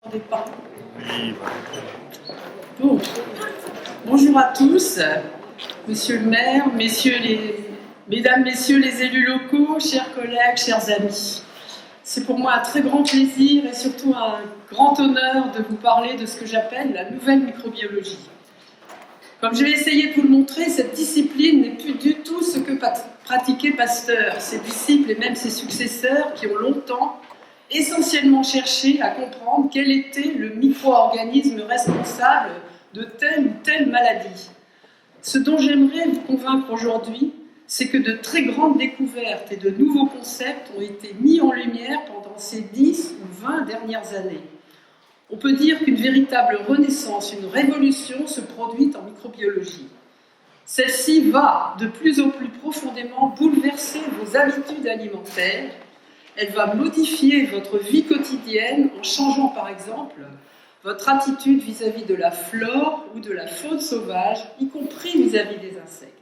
Pas. Bon. Bonjour à tous, monsieur le maire, mesdames, messieurs les élus locaux, chers collègues, chers amis. C'est pour moi un très grand plaisir et surtout un grand honneur de vous parler de ce que j'appelle la nouvelle microbiologie. Comme je vais essayer de vous le montrer, cette discipline n'est plus du tout ce que pratiquait Pasteur, ses disciples et même ses successeurs qui ont longtemps essentiellement cherché à comprendre quel était le micro-organisme responsable de telle ou telle maladie. Ce dont j'aimerais vous convaincre aujourd'hui, c'est que de très grandes découvertes et de nouveaux concepts ont été mis en lumière pendant ces 10 ou 20 dernières années. On peut dire qu'une véritable renaissance, une révolution se produit en microbiologie. Celle-ci va de plus en plus profondément bouleverser vos habitudes alimentaires. Elle va modifier votre vie quotidienne en changeant par exemple votre attitude vis-à-vis de la flore ou de la faune sauvage, y compris vis-à-vis des insectes.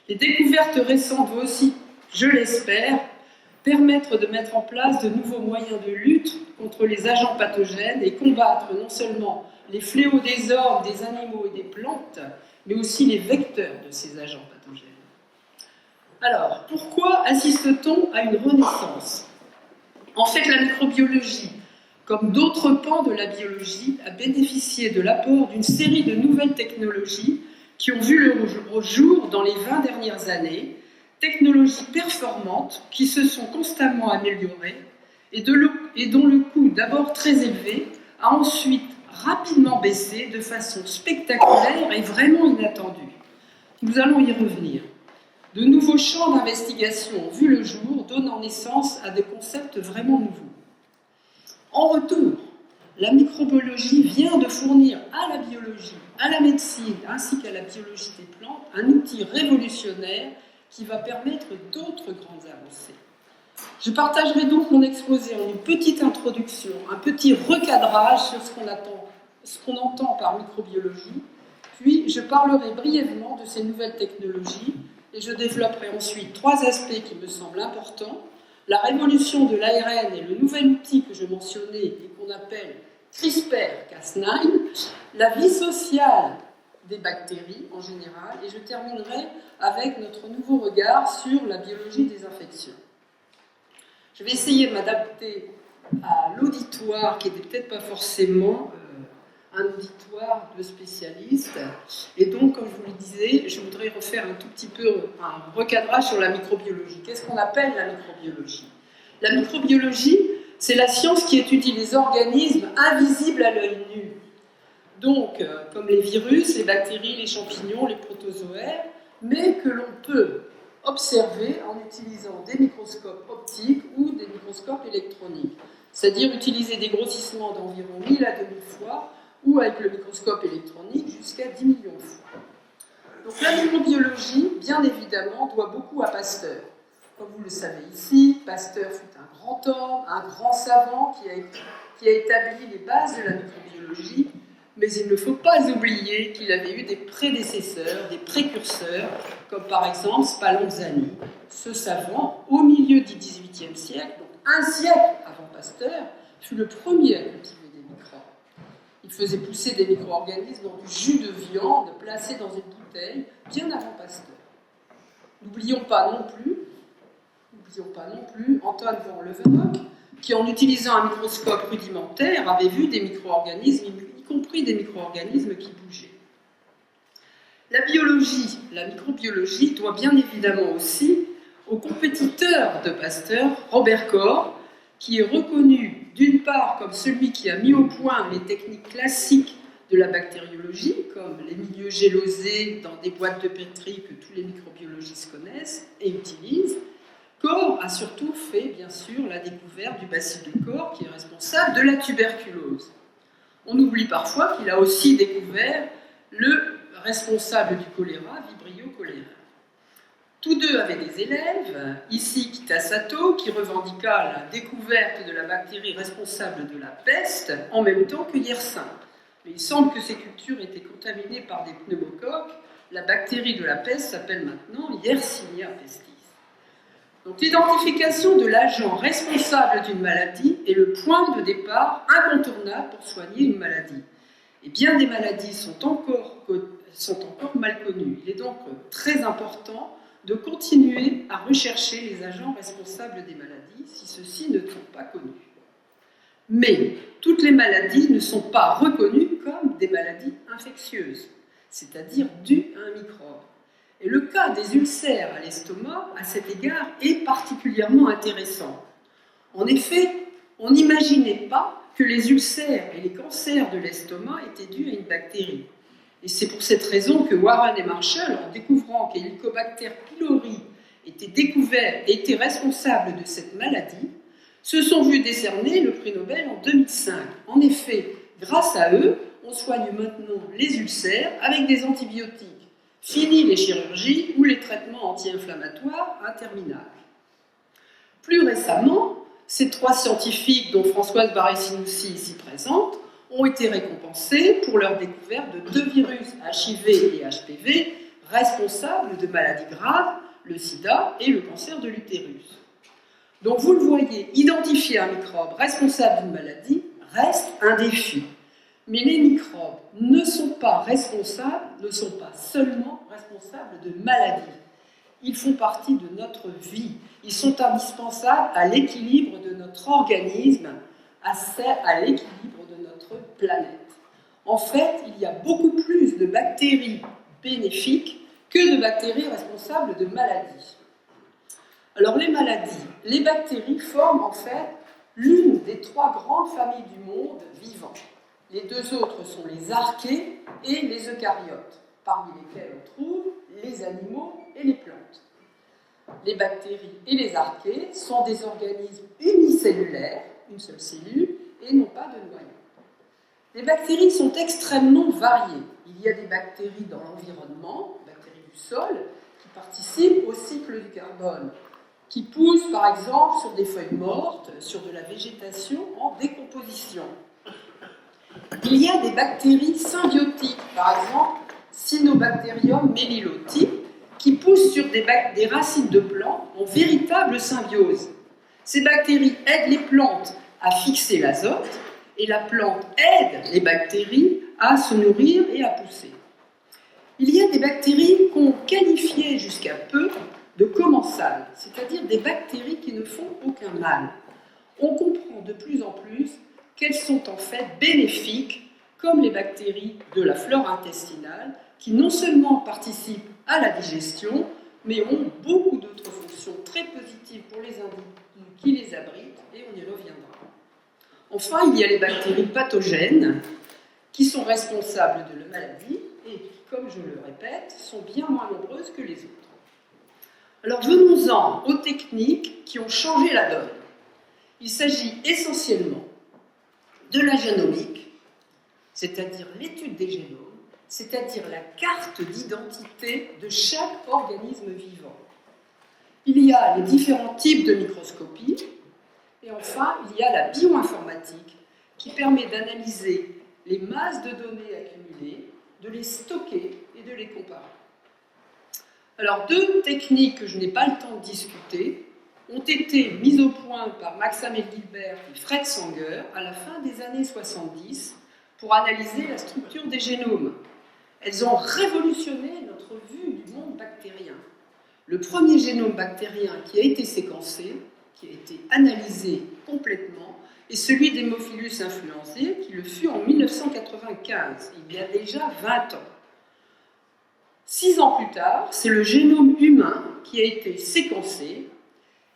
Les découvertes récentes vont aussi, je l'espère, permettre de mettre en place de nouveaux moyens de lutte contre les agents pathogènes et combattre non seulement les fléaux des hommes, des animaux et des plantes, mais aussi les vecteurs de ces agents pathogènes. Alors, pourquoi assiste-t-on à une renaissance? En fait, la microbiologie, comme d'autres pans de la biologie, a bénéficié de l'apport d'une série de nouvelles technologies qui ont vu le jour dans les 20 dernières années, technologies performantes qui se sont constamment améliorées et dont le coût, d'abord très élevé, a ensuite rapidement baissé de façon spectaculaire et vraiment inattendue. Nous allons y revenir. De nouveaux champs d'investigation ont vu le jour, donnant naissance à des concepts vraiment nouveaux. En retour, la microbiologie vient de fournir à la biologie, à la médecine, ainsi qu'à la biologie des plantes, un outil révolutionnaire qui va permettre d'autres grandes avancées. Je partagerai donc mon exposé en une petite introduction, un petit recadrage sur ce qu'on entend par microbiologie, puis je parlerai brièvement de ces nouvelles technologies et je développerai ensuite 3 aspects qui me semblent importants: la révolution de l'ARN et le nouvel outil que je mentionnais et qu'on appelle CRISPR-Cas9, la vie sociale des bactéries en général, et je terminerai avec notre nouveau regard sur la biologie des infections. Je vais essayer de m'adapter à l'auditoire qui n'était peut-être pas forcément un auditoire de spécialistes. Et donc, comme je vous le disais, je voudrais refaire un tout petit peu un recadrage sur la microbiologie. Qu'est-ce qu'on appelle la microbiologie? La microbiologie, c'est la science qui étudie les organismes invisibles à l'œil nu. Donc, comme les virus, les bactéries, les champignons, les protozoaires, mais que l'on peut observer en utilisant des microscopes optiques ou des microscopes électroniques. C'est-à-dire utiliser des grossissements d'environ 1000 à 2000 fois, ou avec le microscope électronique jusqu'à 10 millions de fois. Donc la microbiologie, bien évidemment, doit beaucoup à Pasteur. Comme vous le savez ici, Pasteur fut un grand homme, un grand savant qui a établi les bases de la microbiologie, mais il ne faut pas oublier qu'il avait eu des prédécesseurs, des précurseurs, comme par exemple Spallanzani. Ce savant, au milieu du XVIIIe siècle, donc un siècle avant Pasteur, fut le premier à cultiver des microbes. Il faisait pousser des micro-organismes dans du jus de viande placé dans une bouteille, bien avant Pasteur. N'oublions pas non plus Antoine van Leeuwenhoek, qui en utilisant un microscope rudimentaire avait vu des micro-organismes, y compris des micro-organismes qui bougeaient. La microbiologie doit bien évidemment aussi au compétiteur de Pasteur, Robert Koch, qui est reconnu d'une part comme celui qui a mis au point les techniques classiques de la bactériologie, comme les milieux gélosés dans des boîtes de pétri que tous les microbiologistes connaissent et utilisent. Koch a surtout fait, bien sûr, la découverte du bacille de Koch, qui est responsable de la tuberculose. On oublie parfois qu'il a aussi découvert le responsable du choléra, Vibrio cholerae. Tous deux avaient des élèves, ici Kitasato, qui revendiqua la découverte de la bactérie responsable de la peste, en même temps que Yersin. Mais il semble que ces cultures étaient contaminées par des pneumocoques. La bactérie de la peste s'appelle maintenant Yersinia pestis. Donc l'identification de l'agent responsable d'une maladie est le point de départ incontournable pour soigner une maladie. Et bien des maladies sont encore mal connues. Il est donc très important de continuer à rechercher les agents responsables des maladies si ceux-ci ne sont pas connus. Mais toutes les maladies ne sont pas reconnues comme des maladies infectieuses, c'est-à-dire dues à un microbe. Et le cas des ulcères à l'estomac, à cet égard, est particulièrement intéressant. En effet, on n'imaginait pas que les ulcères et les cancers de l'estomac étaient dus à une bactérie. Et c'est pour cette raison que Warren et Marshall, en découvrant qu'Helicobacter pylori était responsable de cette maladie, se sont vus décerner le prix Nobel en 2005. En effet, grâce à eux, on soigne maintenant les ulcères avec des antibiotiques. Fini les chirurgies ou les traitements anti-inflammatoires interminables. Plus récemment, ces 3 scientifiques, dont Françoise Barré-Sinoussi ici présente, ont été récompensés pour leur découverte de 2 virus HIV et HPV responsables de maladies graves, le sida et le cancer de l'utérus. Donc vous le voyez, identifier un microbe responsable d'une maladie reste un défi. Mais les microbes ne sont pas seulement responsables de maladies. Ils font partie de notre vie. Ils sont indispensables à l'équilibre de notre organisme, à l'équilibre de notre planète. En fait, il y a beaucoup plus de bactéries bénéfiques que de bactéries responsables de maladies. Alors les bactéries forment en fait l'une des 3 grandes familles du monde vivant. Les 2 autres sont les archées et les eucaryotes, parmi lesquels on trouve les animaux et les plantes. Les bactéries et les archées sont des organismes unicellulaires, une seule cellule, et n'ont pas de noyau. Les bactéries sont extrêmement variées. Il y a des bactéries dans l'environnement, bactéries du sol, qui participent au cycle du carbone, qui poussent par exemple sur des feuilles mortes, sur de la végétation en décomposition. Il y a des bactéries symbiotiques, par exemple Cyanobacterium meliloti, qui poussent sur des racines de plantes en véritable symbiose. Ces bactéries aident les plantes à fixer l'azote et la plante aide les bactéries à se nourrir et à pousser. Il y a des bactéries qu'on qualifiait jusqu'à peu de commensales, c'est-à-dire des bactéries qui ne font aucun mal. On comprend de plus en plus qu'elles sont en fait bénéfiques, comme les bactéries de la flore intestinale, qui non seulement participent à la digestion, mais ont beaucoup d'autres fonctions très positives pour les individus qui les abritent, et on y reviendra. Enfin, il y a les bactéries pathogènes, qui sont responsables de la maladie, et qui, comme je le répète, sont bien moins nombreuses que les autres. Alors venons-en aux techniques qui ont changé la donne. Il s'agit essentiellement de la génomique, c'est-à-dire l'étude des génomes, c'est-à-dire la carte d'identité de chaque organisme vivant. Il y a les différents types de microscopie, et enfin, il y a la bioinformatique qui permet d'analyser les masses de données accumulées, de les stocker et de les comparer. Alors, 2 techniques que je n'ai pas le temps de discuter ont été mises au point par Max-Hamel Gilbert et Fred Sanger à la fin des années 70 pour analyser la structure des génomes. Elles ont révolutionné notre vue du monde bactérien. Le premier génome bactérien qui a été séquencé, qui a été analysé complètement, est celui d'Haemophilus influenzae, qui le fut en 1995, il y a déjà 20 ans. 6 ans plus tard, c'est le génome humain qui a été séquencé,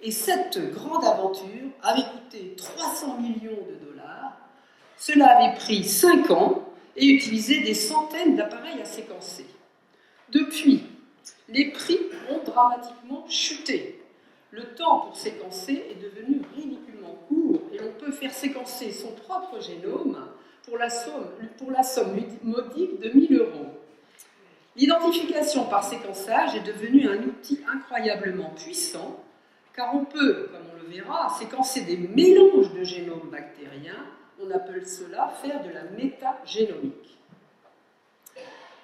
et cette grande aventure avait coûté 300 millions de dollars. Cela avait pris 5 ans et utilisé des centaines d'appareils à séquencer. Depuis, les prix ont dramatiquement chuté. Le temps pour séquencer est devenu ridiculement court et l'on peut faire séquencer son propre génome pour la somme modique de 1 000 €. L'identification par séquençage est devenue un outil incroyablement puissant, car on peut, comme on le verra, séquencer des mélanges de génomes bactériens. On appelle cela faire de la métagénomique.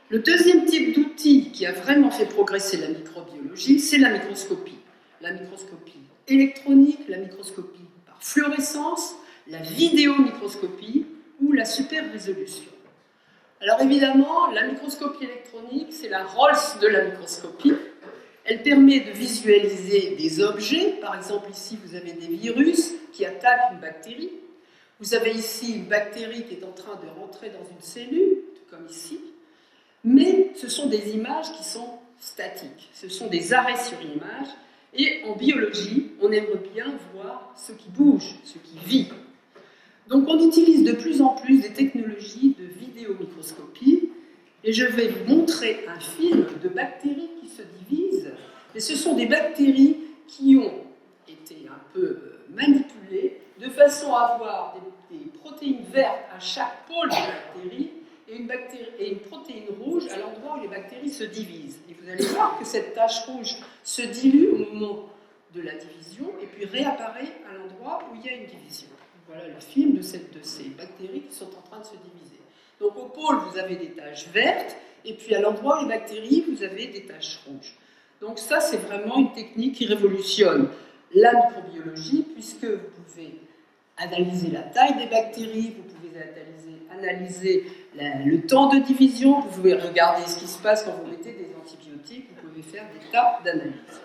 Le deuxième type d'outil qui a vraiment fait progresser la microbiologie, c'est la microscopie. la microscopie électronique, la microscopie par fluorescence, la vidéomicroscopie ou la super résolution. Alors évidemment, la microscopie électronique, c'est la Rolls de la microscopie. Elle permet de visualiser des objets. Par exemple, ici, vous avez des virus qui attaquent une bactérie. Vous avez ici une bactérie qui est en train de rentrer dans une cellule, tout comme ici. Mais ce sont des images qui sont statiques. Ce sont des arrêts sur image. Et en biologie, on aimerait bien voir ce qui bouge, ce qui vit. Donc on utilise de plus en plus des technologies de vidéomicroscopie. Et je vais vous montrer un film de bactéries qui se divisent. Et ce sont des bactéries qui ont été un peu manipulées de façon à avoir des protéines vertes à chaque pôle de bactérie et une protéine rouge à l'endroit où les bactéries se divisent. Et vous allez voir que cette tache rouge se dilue au moment de la division et puis réapparaît à l'endroit où il y a une division. Voilà le film de ces bactéries qui sont en train de se diviser. Donc au pôle, vous avez des taches vertes, et puis à l'endroit où les bactéries, vous avez des taches rouges. Donc ça, c'est vraiment une technique qui révolutionne la microbiologie, puisque vous pouvez analyser la taille des bactéries, vous pouvez analyser le temps de division, vous pouvez regarder ce qui se passe quand vous mettez des antibiotiques, vous pouvez faire des tas d'analyses.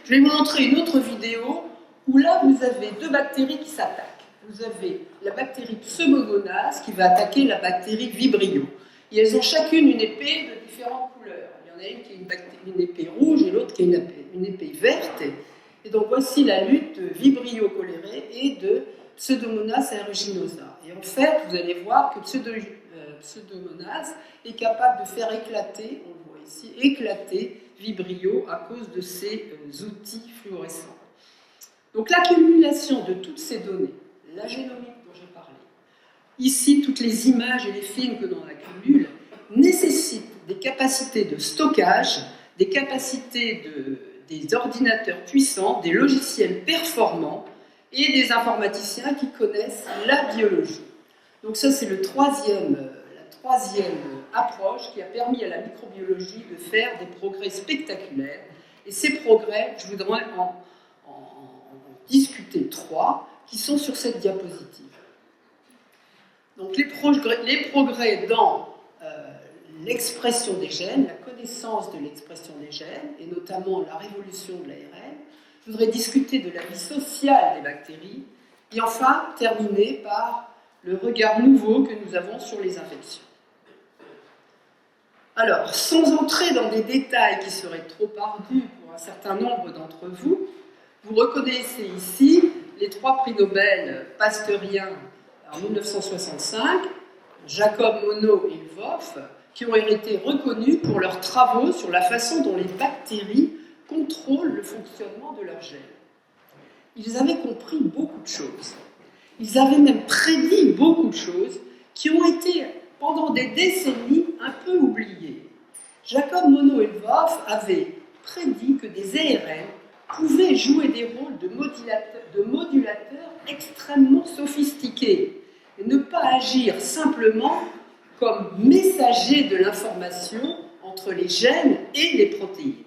Je vais vous montrer une autre vidéo où là, vous avez deux bactéries qui s'attaquent. Vous avez la bactérie Pseudomonas qui va attaquer la bactérie Vibrio. Et elles ont chacune une épée de différentes couleurs. Il y en a une qui est une épée rouge et l'autre qui est une épée verte. Et donc voici la lutte de Vibrio cholerae et de Pseudomonas aeruginosa. Et en fait, vous allez voir que Pseudomonas est capable de faire éclater, on le voit ici, éclater Vibrio à cause de ses outils fluorescents. Donc l'accumulation de toutes ces données, la génomique dont j'ai parlé, ici toutes les images et les films que l'on accumule, nécessitent des capacités de stockage, des capacités des ordinateurs puissants, des logiciels performants et des informaticiens qui connaissent la biologie. Donc ça, c'est la troisième approche qui a permis à la microbiologie de faire des progrès spectaculaires. Et ces progrès, je voudrais en discuter trois qui sont sur cette diapositive. Donc les progrès dans l'expression des gènes, la connaissance de l'expression des gènes, et notamment la révolution de l'ARN. Je voudrais discuter de la vie sociale des bactéries, et enfin terminer par le regard nouveau que nous avons sur les infections. Alors, sans entrer dans des détails qui seraient trop ardus pour un certain nombre d'entre vous, vous reconnaissez ici les trois prix Nobel pasteuriens en 1965, Jacob, Monod et Lvov, qui ont été reconnus pour leurs travaux sur la façon dont les bactéries contrôlent le fonctionnement de leurs gènes. Ils avaient compris beaucoup de choses. Ils avaient même prédit beaucoup de choses qui ont été, pendant des décennies, un peu oubliées. Jacob, Monod et Lvov avaient prédit que des ARN pouvaient jouer des rôles de modulateurs extrêmement sophistiqués et ne pas agir simplement comme messagers de l'information entre les gènes et les protéines.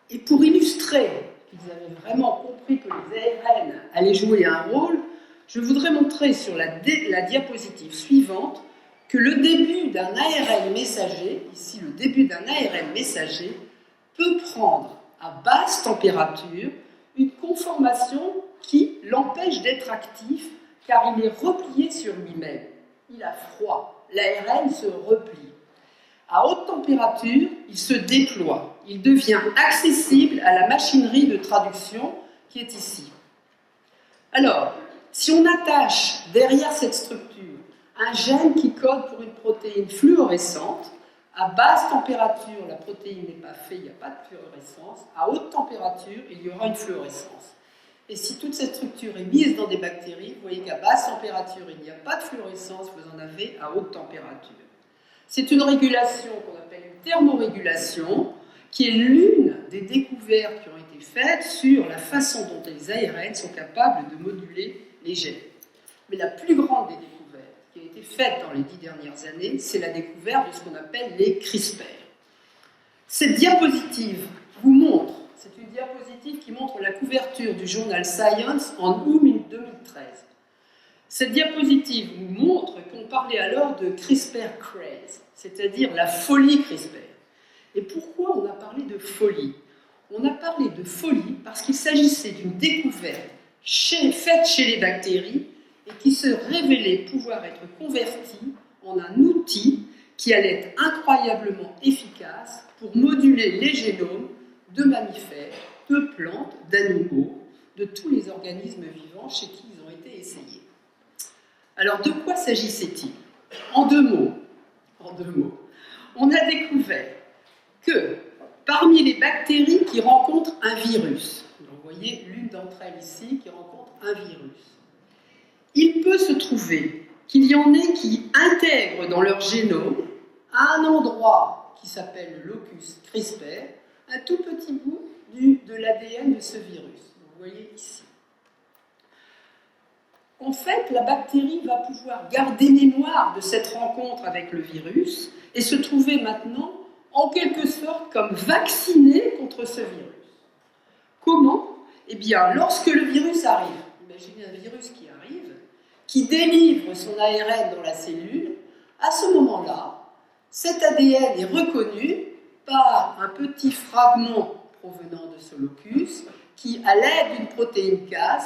Et pour illustrer qu'ils avaient vraiment compris que les ARN allaient jouer un rôle, je voudrais montrer sur la diapositive suivante que le début d'un ARN messager, ici le début d'un ARN messager, peut prendre à basse température une conformation qui l'empêche d'être actif car il est replié sur lui-même. Il a froid, l'ARN se replie. À haute température, il se déploie. Il devient accessible à la machinerie de traduction qui est ici. Alors, si on attache derrière cette structure un gène qui code pour une protéine fluorescente, à basse température, la protéine n'est pas faite, il n'y a pas de fluorescence. À haute température, il y aura une fluorescence. Et si toute cette structure est mise dans des bactéries, vous voyez qu'à basse température, il n'y a pas de fluorescence, vous en avez à haute température. C'est une régulation qu'on appelle une thermorégulation, qui est l'une des découvertes qui ont été faites sur la façon dont les ARN sont capables de moduler les gènes. Mais la plus grande des découvertes qui a été faite dans les 10 dernières années, c'est la découverte de ce qu'on appelle les CRISPR. Cette diapositive vous montre une diapositive qui montre la couverture du journal Science en août 2013. Cette diapositive nous montre qu'on parlait alors de CRISPR craze, c'est-à-dire la folie CRISPR. Et pourquoi on a parlé de folie? On a parlé de folie parce qu'il s'agissait d'une découverte faite chez les bactéries et qui se révélait pouvoir être convertie en un outil qui allait être incroyablement efficace pour moduler les génomes de mammifères, de plantes, d'animaux, de tous les organismes vivants chez qui ils ont été essayés. Alors, de quoi s'agissait-il? En deux mots, on a découvert que parmi les bactéries qui rencontrent un virus, donc vous voyez l'une d'entre elles ici qui rencontre un virus, il peut se trouver qu'il y en ait qui intègrent dans leur génome, à un endroit qui s'appelle le locus CRISPR, un tout petit bout de l'ADN de ce virus. Vous voyez ici. En fait, la bactérie va pouvoir garder mémoire de cette rencontre avec le virus et se trouver maintenant, en quelque sorte, comme vaccinée contre ce virus. Comment? Eh bien, lorsque le virus arrive, imaginez un virus qui arrive, qui délivre son ARN dans la cellule, à ce moment-là, cet ADN est reconnu par un petit fragment provenant de ce locus qui, à l'aide d'une protéine Cas,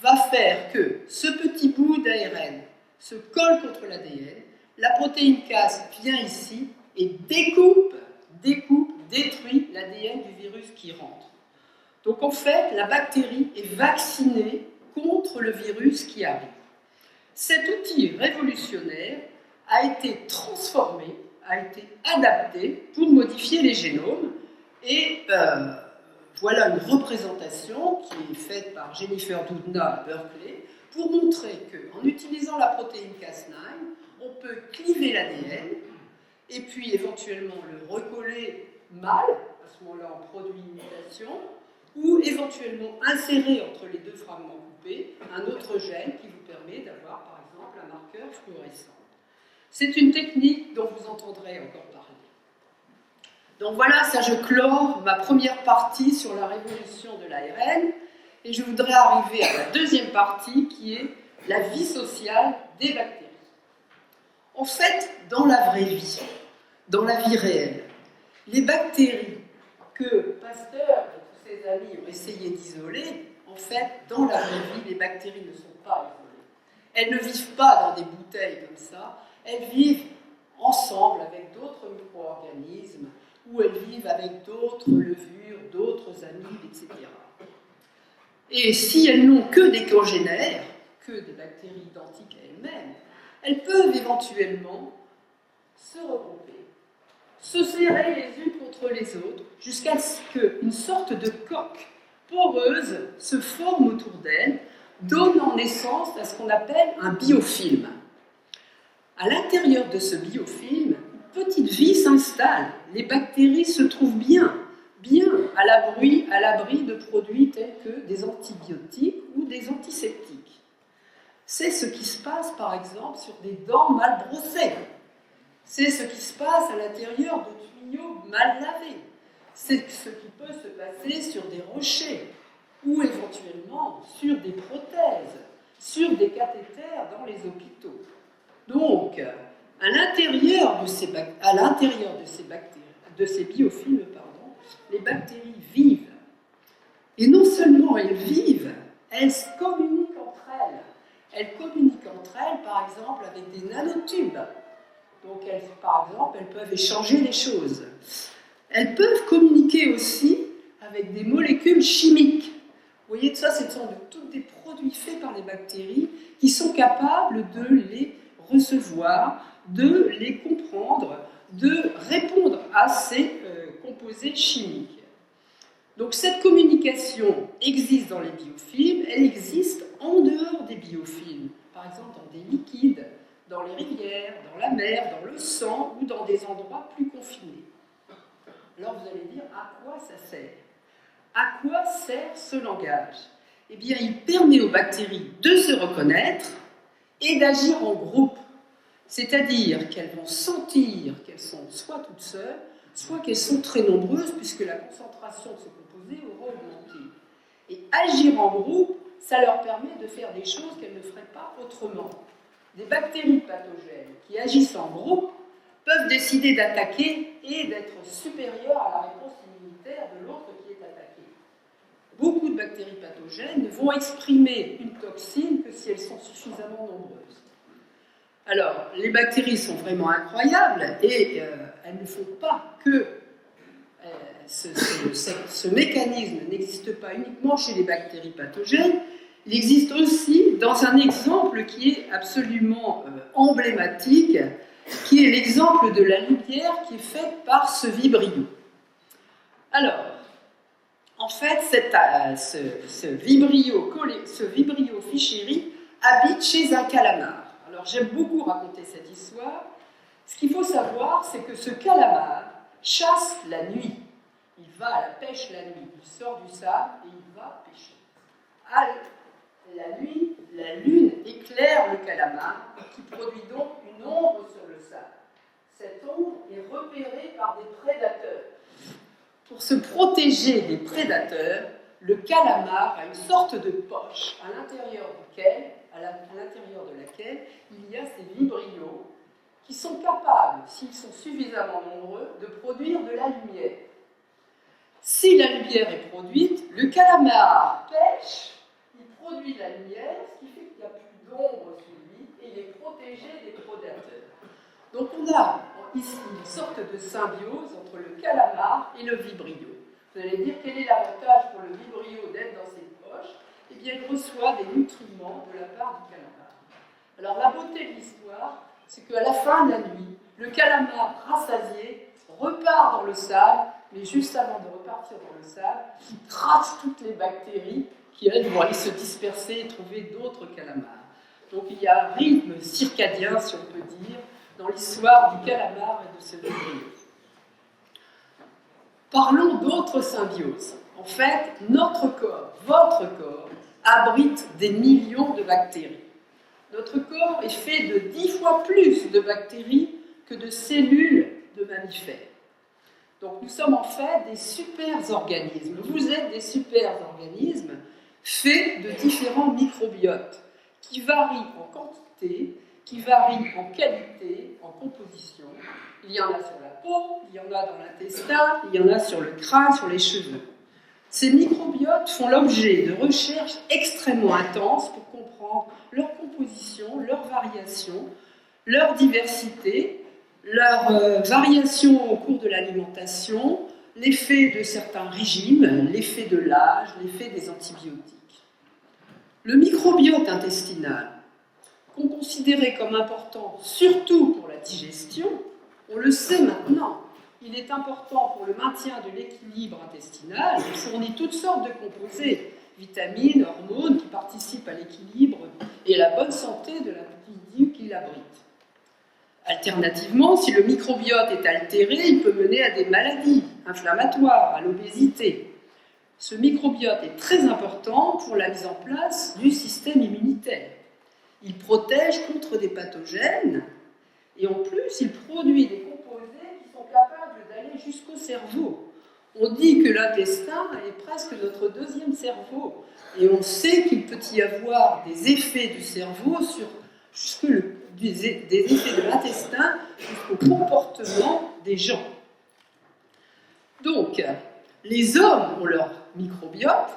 va faire que ce petit bout d'ARN se colle contre l'ADN, la protéine Cas vient ici et détruit l'ADN du virus qui rentre. Donc en fait, la bactérie est vaccinée contre le virus qui arrive. Cet outil révolutionnaire a été transformé, a été adapté pour modifier les génomes et voilà une représentation qui est faite par Jennifer Doudna à Berkeley pour montrer qu'en utilisant la protéine Cas9, on peut cliver l'ADN et puis éventuellement le recoller mal, à ce moment-là on produit une mutation, ou éventuellement insérer entre les deux fragments coupés un autre gène qui vous permet d'avoir par exemple un marqueur fluorescent. C'est une technique dont vous entendrez encore parler. Donc voilà, ça je clore ma première partie sur la révolution de l'ARN et je voudrais arriver à la deuxième partie qui est la vie sociale des bactéries. En fait, dans la vraie vie, dans la vie réelle, les bactéries que Pasteur et tous ses amis ont essayé d'isoler, en fait, dans la vraie vie, les bactéries ne sont pas isolées. Elles ne vivent pas dans des bouteilles comme ça, elles vivent ensemble avec d'autres micro-organismes, ou elles vivent avec d'autres levures, d'autres amis, etc. Et si elles n'ont que des congénères, que des bactéries identiques à elles-mêmes, elles peuvent éventuellement se regrouper, se serrer les unes contre les autres, jusqu'à ce qu'une sorte de coque poreuse se forme autour d'elles, donnant naissance à ce qu'on appelle un biofilm. À l'intérieur de ce biofilm, une petite vie s'installe. Les bactéries se trouvent bien à l'abri de produits tels que des antibiotiques ou des antiseptiques. C'est ce qui se passe, par exemple, sur des dents mal brossées. C'est ce qui se passe à l'intérieur de tuyaux mal lavés. C'est ce qui peut se passer sur des rochers ou éventuellement sur des prothèses, sur des cathéters dans les hôpitaux. Donc, à l'intérieur de ces biofilms, les bactéries vivent. Et non seulement elles vivent, elles communiquent entre elles. Elles communiquent entre elles, par exemple, avec des nanotubes. Donc, par exemple, elles peuvent échanger des choses. Elles peuvent communiquer aussi avec des molécules chimiques. Vous voyez, ça, ce sont tous des produits faits par les bactéries qui sont capables de les recevoir, de les comprendre, de répondre à ces composés chimiques. Donc cette communication existe dans les biofilms, elle existe en dehors des biofilms, par exemple dans des liquides, dans les rivières, dans la mer, dans le sang ou dans des endroits plus confinés. Alors vous allez dire, à quoi ça sert? À quoi sert ce langage? Eh bien, il permet aux bactéries de se reconnaître et d'agir en groupe. C'est-à-dire qu'elles vont sentir qu'elles sont soit toutes seules, soit qu'elles sont très nombreuses, puisque la concentration de ce composé composés aura augmenté. Et agir en groupe, ça leur permet de faire des choses qu'elles ne feraient pas autrement. Des bactéries pathogènes qui agissent en groupe peuvent décider d'attaquer et d'être supérieures à la réponse immunitaire de l'autre qui est attaqué. Beaucoup de bactéries pathogènes ne vont exprimer une toxine que si elles sont suffisamment nombreuses. Alors, les bactéries sont vraiment incroyables et elles ne font pas que ce mécanisme n'existe pas uniquement chez les bactéries pathogènes, il existe aussi dans un exemple qui est absolument emblématique, qui est l'exemple de la lumière qui est faite par ce vibrio. Alors, en fait, ce vibrio Fischeri habite chez un calamar. Alors, j'aime beaucoup raconter cette histoire. Ce qu'il faut savoir, c'est que ce calamar chasse la nuit. Il va à la pêche la nuit. Il sort du sable et il va pêcher. La nuit, la lune éclaire le calamar qui produit donc une ombre sur le sable. Cette ombre est repérée par des prédateurs. Pour se protéger des prédateurs, le calamar a une sorte de poche à l'intérieur de laquelle il y a ces vibrios qui sont capables, s'ils sont suffisamment nombreux, de produire de la lumière. Si la lumière est produite, le calamar pêche, il produit de la lumière, ce qui fait qu'il n'y a plus d'ombre sur lui et il est protégé des prédateurs. Donc on a ici une sorte de symbiose entre le calamar et le vibrio. Vous allez dire quel est l'avantage pour le vibrio d'être dans ses poches? Eh bien, il reçoit des nutriments de la part du calamar. Alors la beauté de l'histoire, c'est qu'à la fin de la nuit, le calamar rassasié repart dans le sable, mais juste avant de repartir dans le sable, il trace toutes les bactéries qui, elles, vont aller se disperser et trouver d'autres calamars. Donc il y a un rythme circadien, si on peut dire, dans l'histoire du calamar et de ce vibrio. Parlons d'autres symbioses. En fait, notre corps, votre corps, abrite des millions de bactéries. Notre corps est fait de 10 fois plus de bactéries que de cellules de mammifères. Donc nous sommes en fait des super-organismes. Vous êtes des super-organismes faits de différents microbiotes qui varient en quantité, qui varient en qualité, en composition. Il y en a sur la peau, il y en a dans l'intestin, il y en a sur le crâne, sur les cheveux. Ces microbiotes font l'objet de recherches extrêmement intenses pour comprendre leur composition, leur variation, leur diversité, leur variation au cours de l'alimentation, l'effet de certains régimes, l'effet de l'âge, l'effet des antibiotiques. Le microbiote intestinal, qu'on considérait comme important surtout pour la digestion, on le sait maintenant, il est important pour le maintien de l'équilibre intestinal, il fournit toutes sortes de composés, vitamines, hormones qui participent à l'équilibre et à la bonne santé de l'individu qui l'abrite. Alternativement, si le microbiote est altéré, il peut mener à des maladies inflammatoires, à l'obésité. Ce microbiote est très important pour la mise en place du système immunitaire. Il protège contre des pathogènes et en plus, il produit des composés qui sont capables d'aller jusqu'au cerveau. On dit que l'intestin est presque notre deuxième cerveau et on sait qu'il peut y avoir des effets du cerveau sur des effets de l'intestin jusqu'au comportement des gens. Donc, les hommes ont leur microbiote,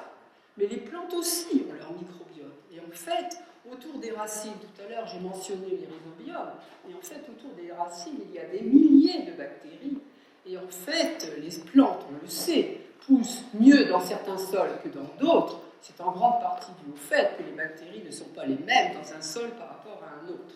mais les plantes aussi ont leur microbiote. Et en fait, autour des racines, tout à l'heure j'ai mentionné les rhizobiomes, et en fait autour des racines il y a des milliers de bactéries. Et en fait, les plantes, on le sait, poussent mieux dans certains sols que dans d'autres. C'est en grande partie dû au fait que les bactéries ne sont pas les mêmes dans un sol par rapport à un autre.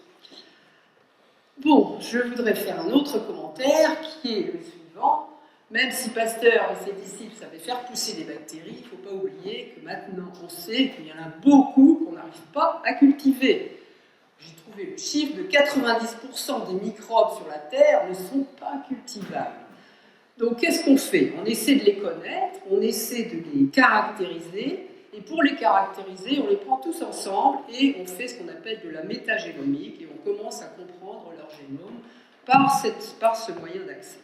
Bon, je voudrais faire un autre commentaire qui est le suivant. Même si Pasteur et ses disciples savaient faire pousser des bactéries, il ne faut pas oublier que maintenant on sait qu'il y en a beaucoup qu'on n'arrive pas à cultiver. J'ai trouvé le chiffre de 90% des microbes sur la Terre ne sont pas cultivables. Donc qu'est-ce qu'on fait? On essaie de les connaître, on essaie de les caractériser, et pour les caractériser, on les prend tous ensemble et on fait ce qu'on appelle de la métagénomique, et on commence à comprendre leur génome par ce moyen d'accès.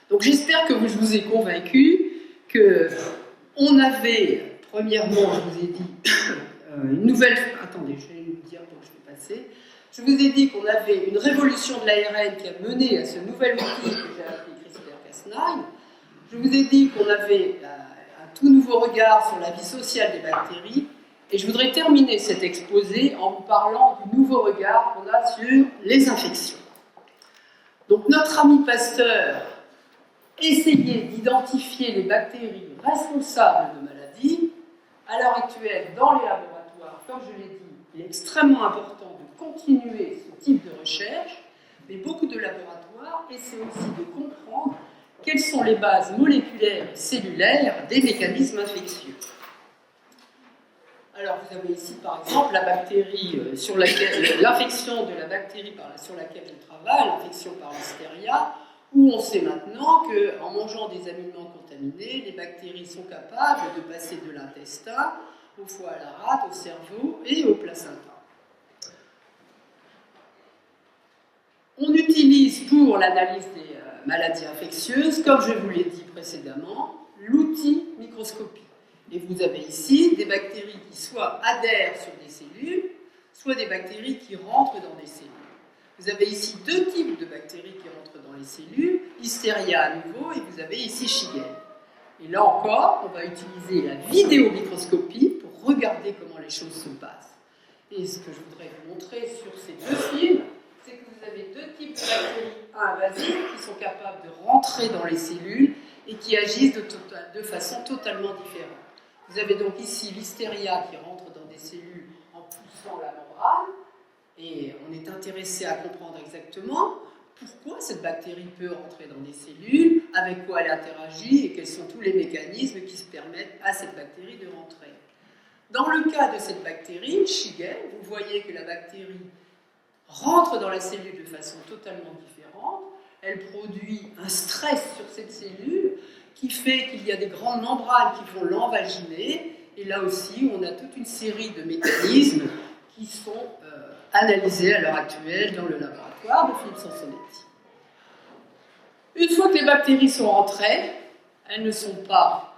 Donc j'espère que je vous ai convaincu qu'on avait, premièrement, je vous ai dit, une nouvelle... Attendez, je vais vous dire, donc je vais passer. Je vous ai dit qu'on avait une révolution de l'ARN qui a mené à ce nouvel outil que j'ai appelé CRISPR-Cas9. Je vous ai dit qu'on avait un tout nouveau regard sur la vie sociale des bactéries. Et je voudrais terminer cet exposé en vous parlant du nouveau regard qu'on a sur les infections. Donc notre ami Pasteur essayait d'identifier les bactéries responsables de maladies. À l'heure actuelle, dans les laboratoires, comme je l'ai dit, il est extrêmement important de continuer ce type de recherche, mais beaucoup de laboratoires essaient aussi de comprendre quelles sont les bases moléculaires et cellulaires des mécanismes infectieux. Alors, vous avez ici, par exemple, la bactérie l'infection de la bactérie sur laquelle je travaille, l'infection par Listeria, où on sait maintenant qu'en mangeant des aliments contaminés, les bactéries sont capables de passer de l'intestin au foie à la rate, au cerveau et au placenta. On utilise pour l'analyse des maladies infectieuses, comme je vous l'ai dit précédemment, l'outil microscopie. Et vous avez ici des bactéries qui soit adhèrent sur des cellules, soit des bactéries qui rentrent dans des cellules. Vous avez ici deux types de bactéries qui rentrent dans les cellules, Listeria à nouveau, et vous avez ici Shigella. Et là encore, on va utiliser la vidéomicroscopie pour regarder comment les choses se passent. Et ce que je voudrais vous montrer sur ces deux films, c'est que vous avez deux types de bactéries invasives qui sont capables de rentrer dans les cellules et qui agissent de façon totalement différente. Vous avez donc ici Listeria qui rentre dans des cellules en poussant la membrane, et on est intéressé à comprendre exactement pourquoi cette bactérie peut rentrer dans des cellules, avec quoi elle interagit et quels sont tous les mécanismes qui se permettent à cette bactérie de rentrer. Dans le cas de cette bactérie, Shigella, vous voyez que la bactérie rentre dans la cellule de façon totalement différente. Elle produit un stress sur cette cellule qui fait qu'il y a des grandes membranes qui vont l'envaginer. Et là aussi, on a toute une série de mécanismes qui sont analysés à l'heure actuelle dans le laboratoire de Philippe Sansonetti. Une fois que les bactéries sont rentrées, elles ne sont pas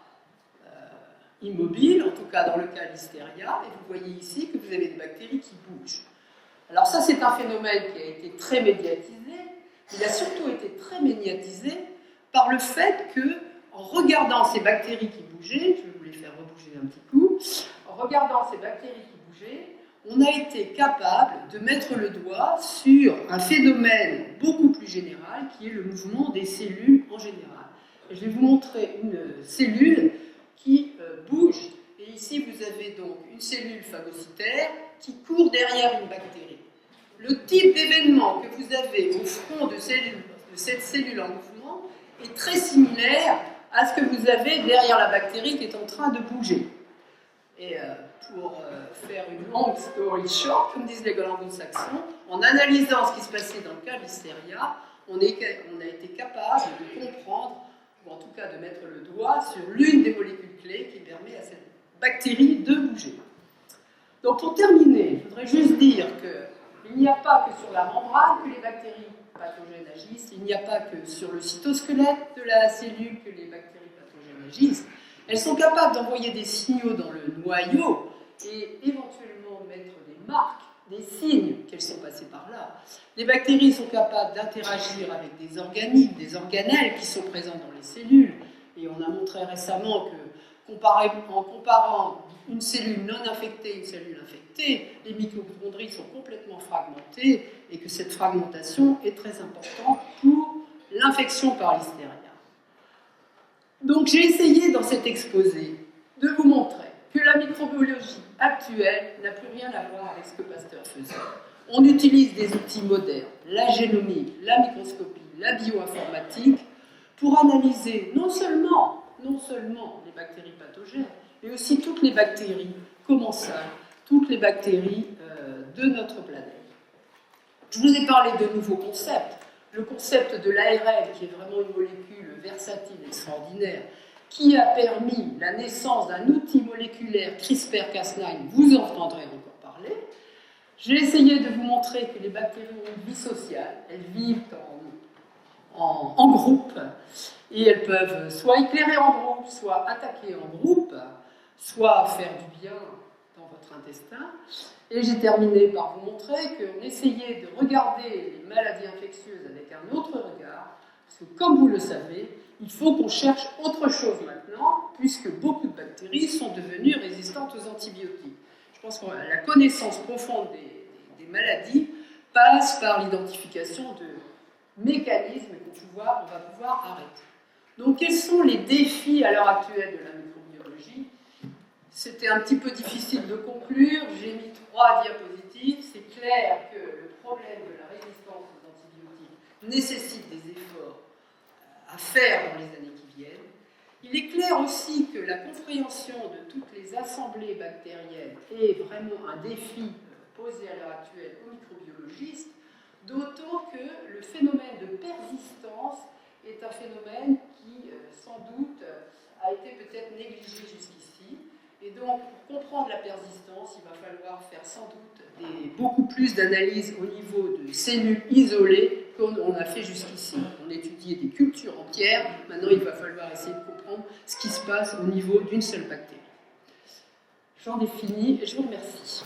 immobiles, en tout cas dans le cas de Listeria, et vous voyez ici que vous avez des bactéries qui bougent. Alors ça, c'est un phénomène qui a été très médiatisé. Il a surtout été très médiatisé par le fait que, en regardant ces bactéries qui bougeaient, je vais vous les faire rebouger un petit coup, en regardant ces bactéries qui bougeaient, on a été capable de mettre le doigt sur un phénomène beaucoup plus général qui est le mouvement des cellules en général. Et je vais vous montrer une cellule qui bouge. Et ici, vous avez donc une cellule phagocytaire qui court derrière une bactérie. Le type d'événement que vous avez au front de cette cellule en mouvement est très similaire à ce que vous avez derrière la bactérie qui est en train de bouger. Et pour faire une long story short, comme disent les anglo-saxons, en analysant ce qui se passait dans le cas de Listeria, on a été capable de comprendre, ou en tout cas de mettre le doigt sur l'une des molécules clés qui permet à cette bactérie de bouger. Donc pour terminer, je voudrais juste dire qu'il n'y a pas que sur la membrane que les bactéries pathogènes agissent, il n'y a pas que sur le cytosquelette de la cellule que les bactéries pathogènes agissent. Elles sont capables d'envoyer des signaux dans le noyau et éventuellement mettre des marques, des signes qu'elles sont passées par là. Les bactéries sont capables d'interagir avec des organites, des organelles qui sont présents dans les cellules. Et on a montré récemment que, en comparant une cellule non infectée et une cellule infectée, les mitochondries sont complètement fragmentées et que cette fragmentation est très importante pour l'infection par Listeria. Donc j'ai essayé dans cet exposé de vous montrer que la microbiologie actuelle n'a plus rien à voir avec ce que Pasteur faisait. On utilise des outils modernes, la génomique, la microscopie, la bioinformatique, pour analyser non seulement les bactéries pathogènes, mais aussi toutes les bactéries commensales, toutes les bactéries de notre planète. Je vous ai parlé de nouveaux concepts. Le concept de l'ARN, qui est vraiment une molécule versatile, extraordinaire, qui a permis la naissance d'un outil moléculaire CRISPR-Cas9, vous entendrez encore parler. J'ai essayé de vous montrer que les bactéries ont une vie sociale, elles vivent en groupe. Et elles peuvent soit éclairer en groupe, soit attaquer en groupe, soit faire du bien dans votre intestin. Et j'ai terminé par vous montrer qu'on essayait de regarder les maladies infectieuses avec un autre regard, parce que comme vous le savez, il faut qu'on cherche autre chose maintenant, puisque beaucoup de bactéries sont devenues résistantes aux antibiotiques. Je pense que la connaissance profonde des maladies passe par l'identification de mécanismes qu'on va pouvoir arrêter. Donc, quels sont les défis à l'heure actuelle de la microbiologie? C'était un petit peu difficile de conclure, j'ai mis 3 diapositives. C'est clair que le problème de la résistance aux antibiotiques nécessite des efforts à faire dans les années qui viennent. Il est clair aussi que la compréhension de toutes les assemblées bactériennes est vraiment un défi posé à l'heure actuelle aux microbiologistes, d'autant que le phénomène de persistance est un phénomène qui, sans doute, a été peut-être négligé jusqu'ici. Et donc, pour comprendre la persistance, il va falloir faire sans doute beaucoup plus d'analyses au niveau de cellules isolées qu'on a fait jusqu'ici. On étudiait des cultures entières, maintenant il va falloir essayer de comprendre ce qui se passe au niveau d'une seule bactérie. J'en ai fini et je vous remercie.